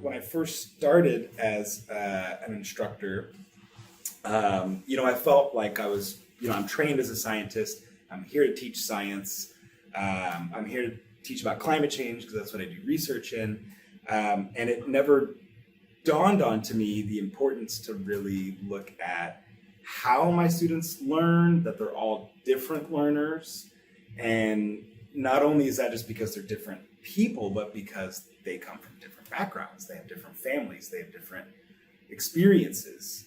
when I first started as an instructor, I felt like I was, I'm trained as a scientist. I'm here to teach science. I'm here to teach about climate change because that's what I do research in. And it never dawned onto me the importance to really look at how my students learn, that they're all different learners. And not only is that just because they're different people, but because they come from different backgrounds. They have different families. They have different experiences.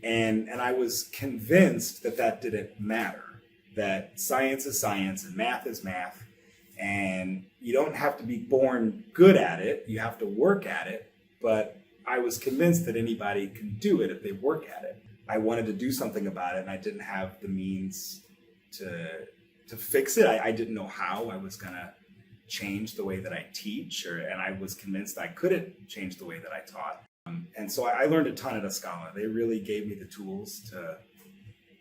And I was convinced that that didn't matter, that science is science and math is math. And you don't have to be born good at it. You have to work at it. But I was convinced that anybody can do it if they work at it. I wanted to do something about it, and I didn't have the means to fix it. I didn't know how I was going to change the way that I teach, and I was convinced I couldn't change the way that I taught. And so I learned a ton at ESCALA. They really gave me the tools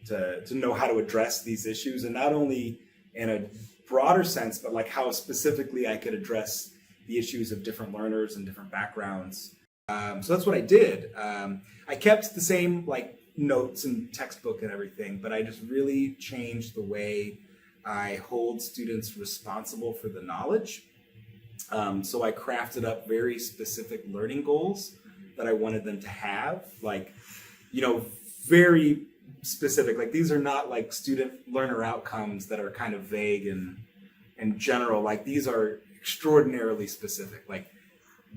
to know how to address these issues, and not only in a broader sense, but like how specifically I could address the issues of different learners and different backgrounds. So that's what I did. I kept the same like notes and textbook and everything, but I just really changed the way I hold students responsible for the knowledge. So I crafted up very specific learning goals that I wanted them to have, like, very specific. Like, these are not like student learner outcomes that are kind of vague and general. Like, these are extraordinarily specific. Like,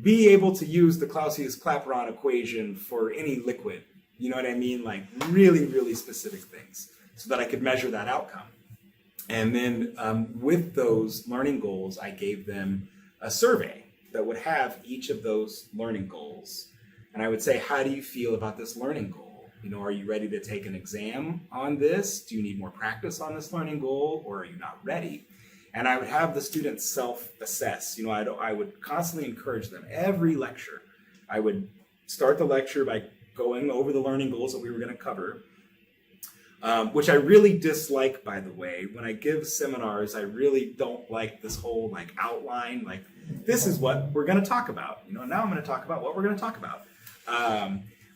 be able to use the Clausius-Clapeyron equation for any liquid. You know what I mean? Like, really, really specific things so that I could measure that outcome. And then with those learning goals, I gave them a survey that would have each of those learning goals. And I would say, how do you feel about this learning goal? Are you ready to take an exam on this? Do you need more practice on this learning goal, or are you not ready? And I would have the students self-assess. I would constantly encourage them. Every lecture, I would start the lecture by going over the learning goals that we were going to cover, which I really dislike, by the way. When I give seminars, I really don't like this whole like outline, like this is what we're going to talk about. Now I'm going to talk about what we're going to talk about,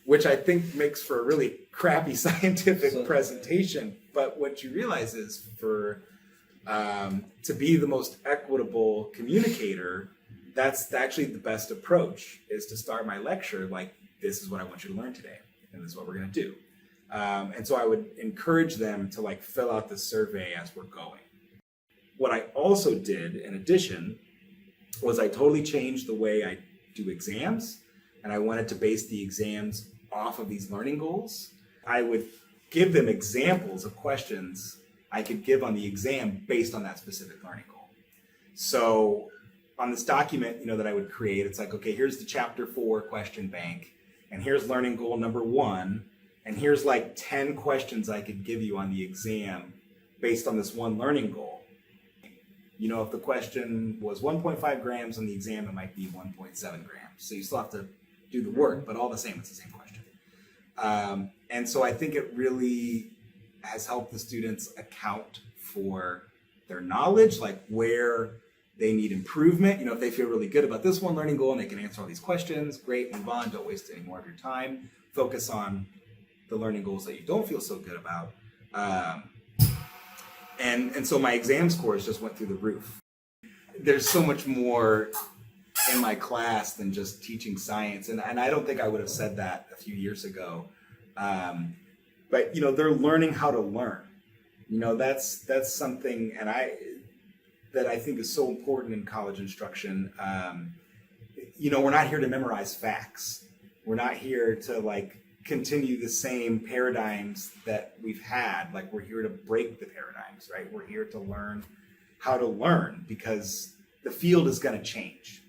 which I think makes for a really crappy scientific presentation. But what you realize is to be the most equitable communicator, that's actually the best approach, is to start my lecture like, this is what I want you to learn today, and this is what we're going to do. And so I would encourage them to like fill out the survey as we're going. What I also did in addition was I totally changed the way I do exams, and I wanted to base the exams off of these learning goals. I would give them examples of questions I could give on the exam based on that specific learning goal. So on this document, that I would create, it's like, okay, here's the chapter 4 question bank, and here's learning goal number 1, and here's like 10 questions I could give you on the exam based on this one learning goal. If the question was 1.5 grams on the exam, it might be 1.7 grams. So you still have to do the work, but all the same, it's the same question. And so I think it really has helped the students account for their knowledge, like where they need improvement. If they feel really good about this one learning goal and they can answer all these questions, great, move on, don't waste any more of your time. Focus on the learning goals that you don't feel so good about. And so my exam scores just went through the roof. There's so much more in my class than just teaching science. And I don't think I would have said that a few years ago. But they're learning how to learn. That's something that I think is so important in college instruction. We're not here to memorize facts. We're not here to like continue the same paradigms that we've had. Like, we're here to break the paradigms, right? We're here to learn how to learn, because the field is going to change.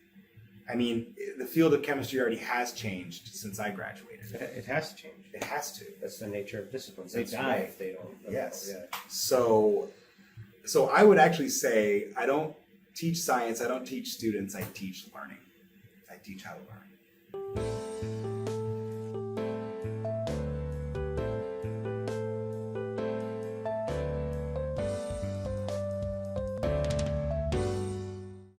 I mean, the field of chemistry already has changed since I graduated. It has to change. It has to. That's the nature of disciplines. They die if they don't. Yes. Yeah. So I would actually say I don't teach science. I don't teach students. I teach learning. I teach how to learn.